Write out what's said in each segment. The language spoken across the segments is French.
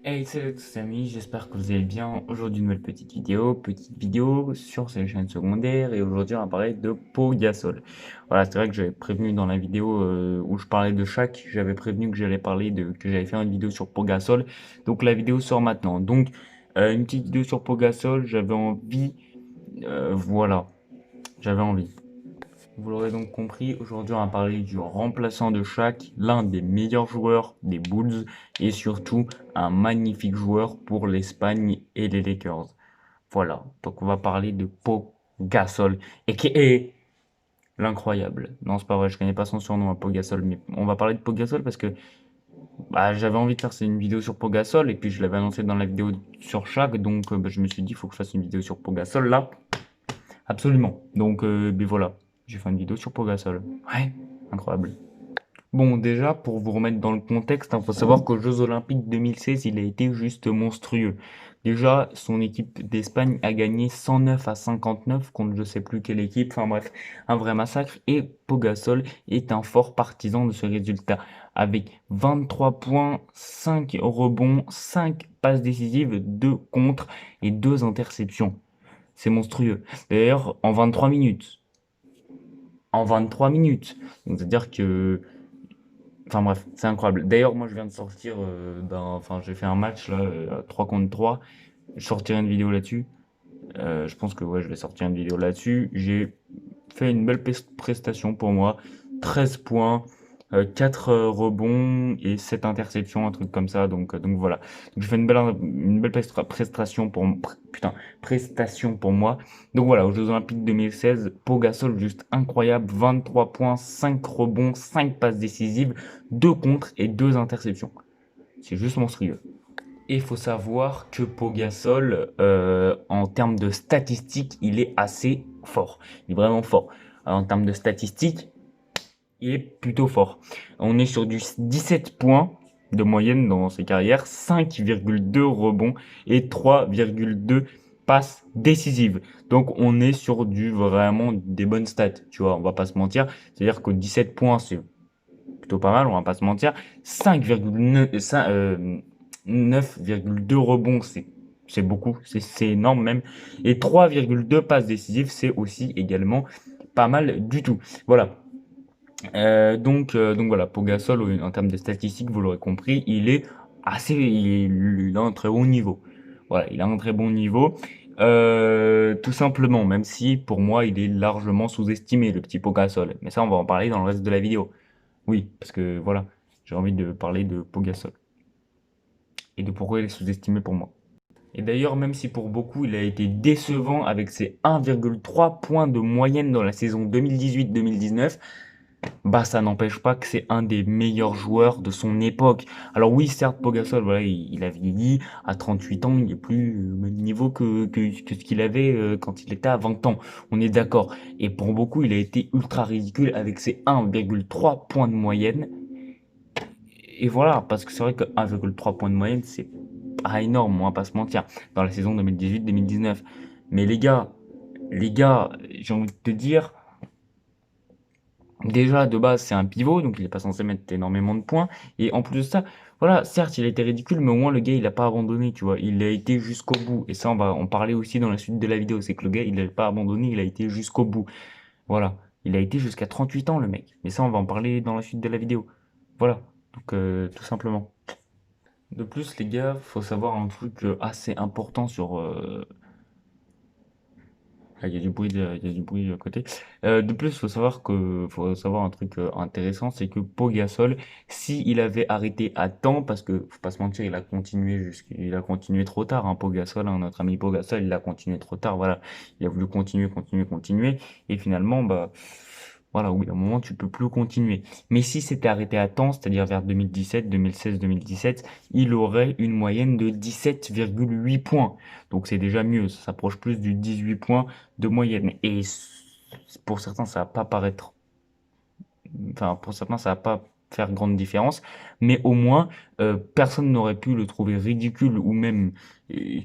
Hey, salut à tous amis, j'espère que vous allez bien. Aujourd'hui, une nouvelle petite vidéo sur ces chaînes secondaires et aujourd'hui on va parler de Pau Gasol. Voilà, c'est vrai que j'avais prévenu dans la vidéo où je parlais de Shaq, j'avais prévenu que que j'allais faire une vidéo sur Pau Gasol. Donc la vidéo sort maintenant. Donc une petite vidéo sur Pau Gasol, voilà, j'avais envie. Vous l'aurez donc compris, aujourd'hui on va parler du remplaçant de Shaq, l'un des meilleurs joueurs des Bulls et surtout un magnifique joueur pour l'Espagne et les Lakers. Voilà, donc on va parler de Pau Gasol, a.k.a. l'incroyable. Non, c'est pas vrai, je connais pas son surnom à Pau Gasol, mais on va parler de Pau Gasol parce que j'avais envie de faire une vidéo sur Pau Gasol et puis je l'avais annoncé dans la vidéo sur Shaq, donc je me suis dit il faut que je fasse une vidéo sur Pau Gasol là, absolument. Donc voilà, j'ai fait une vidéo sur Pau Gasol. Ouais, incroyable. Bon, déjà, pour vous remettre dans le contexte, il faut savoir qu'aux Jeux Olympiques 2016, il a été juste monstrueux. Déjà, son équipe d'Espagne a gagné 109 à 59 contre je sais plus quelle équipe. Enfin bref, un vrai massacre. Et Pogasol est un fort partisan de ce résultat. Avec 23 points, 5 rebonds, 5 passes décisives, 2 contres et 2 interceptions. C'est monstrueux. D'ailleurs, en 23 minutes. En 23 minutes. Donc, c'est-à-dire que enfin bref, c'est incroyable. D'ailleurs, moi je viens de sortir enfin j'ai fait un match là, 3 contre 3. Je sortirai une vidéo là-dessus. Je pense que ouais, je vais sortir une vidéo là-dessus. J'ai fait une belle prestation pour moi. 13 points, 4 rebonds et 7 interceptions, un truc comme ça. Donc voilà. Donc, j'ai fait une belle prestation prestation pour moi. Donc voilà, aux Jeux Olympiques 2016, Pau Gasol juste incroyable. 23 points, 5 rebonds, 5 passes décisives, 2 contres et 2 interceptions. C'est juste monstrueux. Et il faut savoir que Pogasol, en termes de statistiques, il est assez fort. Il est vraiment fort. En termes de statistiques, il est plutôt fort. On est sur du 17 points de moyenne dans ses carrières, 5,2 rebonds et 3,2 passes décisives. Donc on est sur du vraiment des bonnes stats, tu vois, on va pas se mentir. C'est-à-dire que 17 points, c'est plutôt pas mal, on va pas se mentir. 9,2 rebonds, c'est beaucoup, c'est énorme même. Et 3,2 passes décisives, c'est aussi également pas mal du tout. Voilà. Donc voilà, Pogasol, en termes de statistiques, vous l'aurez compris, il a un très bon niveau. Voilà, il a un très bon niveau. Tout simplement, même si pour moi il est largement sous-estimé, le petit Pogasol. Mais ça, on va en parler dans le reste de la vidéo. Oui, parce que voilà, j'ai envie de parler de Pogasol et de pourquoi il est sous-estimé pour moi. Et d'ailleurs, même si pour beaucoup il a été décevant avec ses 1,3 points de moyenne dans la saison 2018-2019, ça n'empêche pas que c'est un des meilleurs joueurs de son époque. Alors oui, certes, Pogasol, voilà, il a vieilli, à 38 ans, il est plus au même niveau que ce qu'il avait quand il était à 20 ans. On est d'accord. Et pour beaucoup, il a été ultra ridicule avec ses 1,3 points de moyenne. Et voilà, parce que c'est vrai que 1,3 points de moyenne, c'est pas énorme, on va pas se mentir, dans la saison 2018-2019. Mais les gars, j'ai envie de te dire, déjà de base c'est un pivot, donc il est pas censé mettre énormément de points. Et en plus de ça, voilà, certes il a été ridicule, mais au moins le gars il a pas abandonné, tu vois. Il a été jusqu'au bout. Et ça on va en parler aussi dans la suite de la vidéo, c'est que le gars il a pas abandonné, il a été jusqu'au bout. Voilà, il a été jusqu'à 38 ans le mec. Mais ça on va en parler dans la suite de la vidéo. Voilà, donc tout simplement. De plus, les gars, faut savoir un truc assez important sur. Il y a du bruit, il y a du bruit à côté. De plus, faut savoir un truc intéressant, c'est que Pogasol, si il avait arrêté à temps, parce que faut pas se mentir, il a continué trop tard. Hein, Pogasol, hein, notre ami Pogasol, il a continué trop tard. Voilà, il a voulu continuer, et finalement, voilà, au bout d'un moment, tu peux plus continuer. Mais si c'était arrêté à temps, c'est-à-dire vers 2017, 2016, 2017, il aurait une moyenne de 17,8 points. Donc c'est déjà mieux, ça s'approche plus du 18 points de moyenne. Et pour certains, ça va pas paraître, enfin pour certains, ça va pas faire grande différence, mais au moins personne n'aurait pu le trouver ridicule ou même euh,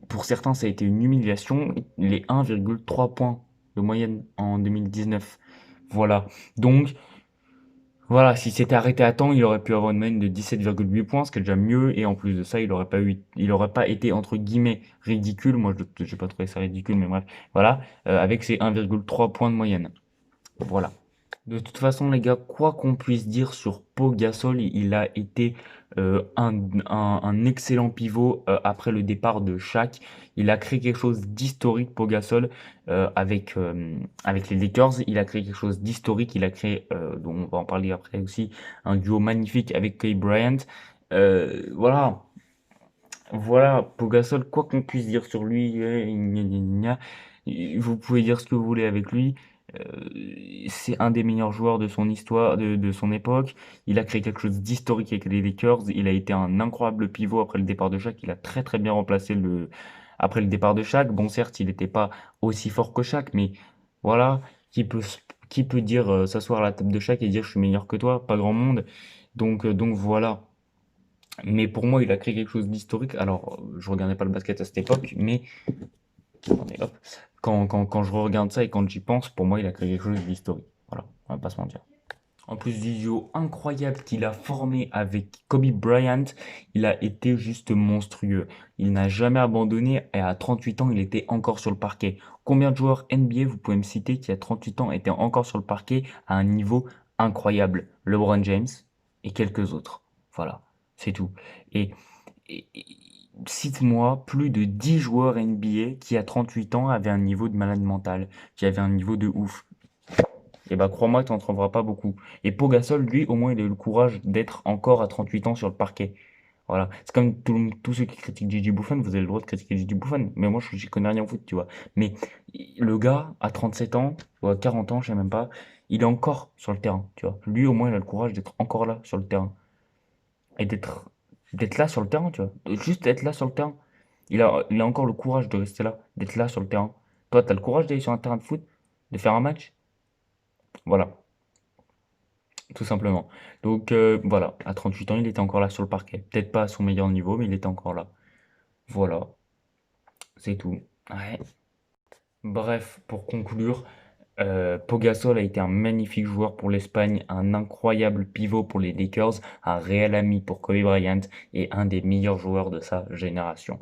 pour certains, ça a été une humiliation. Les 1,3 points de moyenne en 2019. Voilà. Donc Voilà, s'il s'était arrêté à temps, il aurait pu avoir une moyenne de 17,8 points, ce qui est déjà mieux. Et en plus de ça, il aurait pas été entre guillemets ridicule. Moi, je n'ai pas trouvé ça ridicule, mais bref, voilà, avec ses 1,3 points de moyenne. Voilà. De toute façon, les gars, quoi qu'on puisse dire sur Pau Gasol, il a été un excellent pivot après le départ de Shaq. Il a créé quelque chose d'historique, Pau Gasol, avec les Lakers. Il a créé quelque chose d'historique. Il a créé, dont on va en parler après aussi, un duo magnifique avec Kobe Bryant. Voilà, voilà, Pau Gasol, quoi qu'on puisse dire sur lui, gna gna gna, vous pouvez dire ce que vous voulez avec lui. C'est un des meilleurs joueurs de son histoire, de son époque. Il a créé quelque chose d'historique avec les Lakers. Il a été un incroyable pivot après le départ de Shaq. Il a très très bien remplacé après le départ de Shaq. Bon, certes, il n'était pas aussi fort que Shaq, mais voilà, qui peut dire s'asseoir à la table de Shaq et dire je suis meilleur que toi? Pas grand monde. Donc voilà. Mais pour moi, il a créé quelque chose d'historique. Alors, je regardais pas le basket à cette époque, mais attendez, hop. Quand je regarde ça et quand j'y pense, pour moi, il a créé quelque chose d'historique. Voilà, on va pas se mentir. En plus du duo incroyable qu'il a formé avec Kobe Bryant, il a été juste monstrueux. Il n'a jamais abandonné et à 38 ans, il était encore sur le parquet. Combien de joueurs NBA vous pouvez me citer qui à 38 ans étaient encore sur le parquet à un niveau incroyable? LeBron James et quelques autres. Voilà, c'est tout. Et, et cite-moi plus de 10 joueurs NBA qui à 38 ans avaient un niveau de malade mental, qui avaient un niveau de ouf. Et bah crois-moi, tu n'en trouveras pas beaucoup. Et Pau Gasol, lui, au moins, il a eu le courage d'être encore à 38 ans sur le parquet. Voilà. C'est comme tous ceux qui critiquent Gigi Buffon, vous avez le droit de critiquer Gigi Buffon. Mais moi, je connais rien au foot, tu vois. Mais le gars, à 37 ans, ou à 40 ans, je sais même pas, il est encore sur le terrain, tu vois. Lui, au moins, il a le courage d'être encore là sur le terrain. Et d'être là sur le terrain, tu vois. Juste être là sur le terrain. Il a encore le courage de rester là, d'être là sur le terrain. Toi, tu as le courage d'aller sur un terrain de foot, de faire un match? Voilà. Tout simplement. Donc voilà, à 38 ans, il était encore là sur le parquet. Peut-être pas à son meilleur niveau, mais il était encore là. Voilà, c'est tout. Ouais. Bref, pour conclure, Pau Gasol a été un magnifique joueur pour l'Espagne, un incroyable pivot pour les Lakers, un réel ami pour Kobe Bryant et un des meilleurs joueurs de sa génération.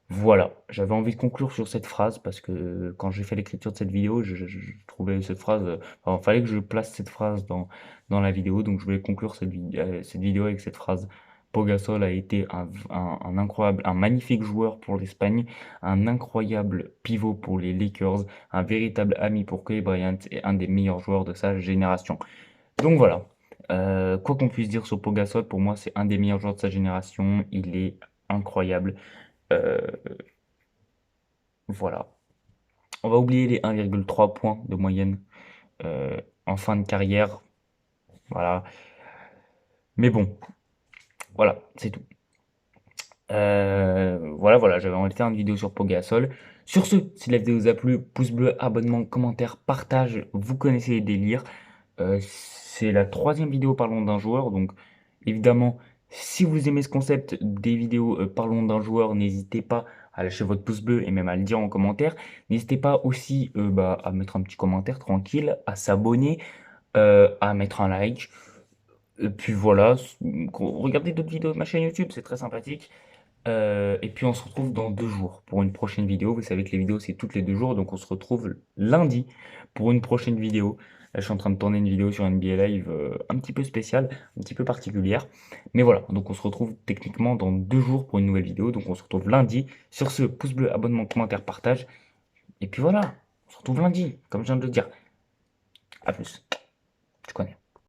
Voilà, j'avais envie de conclure sur cette phrase parce que quand j'ai fait l'écriture de cette vidéo, je trouvais cette phrase, enfin, fallait que je place cette phrase dans la vidéo, donc je voulais conclure cette vidéo avec cette phrase. Pau Gasol a été un incroyable, un magnifique joueur pour l'Espagne, un incroyable pivot pour les Lakers, un véritable ami pour Kobe Bryant et un des meilleurs joueurs de sa génération. Donc voilà, quoi qu'on puisse dire sur Pau Gasol, pour moi c'est un des meilleurs joueurs de sa génération, il est incroyable. Euh, voilà. On va oublier les 1,3 points de moyenne en fin de carrière. Voilà. Mais bon, voilà, c'est tout. Voilà, j'avais envie de faire une vidéo sur Pogasol. Sur ce, si la vidéo vous a plu, pouce bleu, abonnement, commentaire, partage, vous connaissez les délires. C'est la troisième vidéo parlons d'un joueur, donc évidemment, si vous aimez ce concept des vidéos parlons d'un joueur, n'hésitez pas à lâcher votre pouce bleu et même à le dire en commentaire. N'hésitez pas aussi à mettre un petit commentaire tranquille, à s'abonner, à mettre un like. Et puis voilà, regardez d'autres vidéos de ma chaîne YouTube, c'est très sympathique. Et puis on se retrouve dans 2 jours pour une prochaine vidéo. Vous savez que les vidéos c'est toutes les 2 jours, donc on se retrouve lundi pour une prochaine vidéo. Là, je suis en train de tourner une vidéo sur NBA Live un petit peu spéciale, un petit peu particulière. Mais voilà, donc on se retrouve techniquement dans 2 jours pour une nouvelle vidéo. Donc on se retrouve lundi. Sur ce, pouce bleu, abonnement, commentaire, partage. Et puis voilà, on se retrouve lundi, comme je viens de le dire. A plus, tu connais.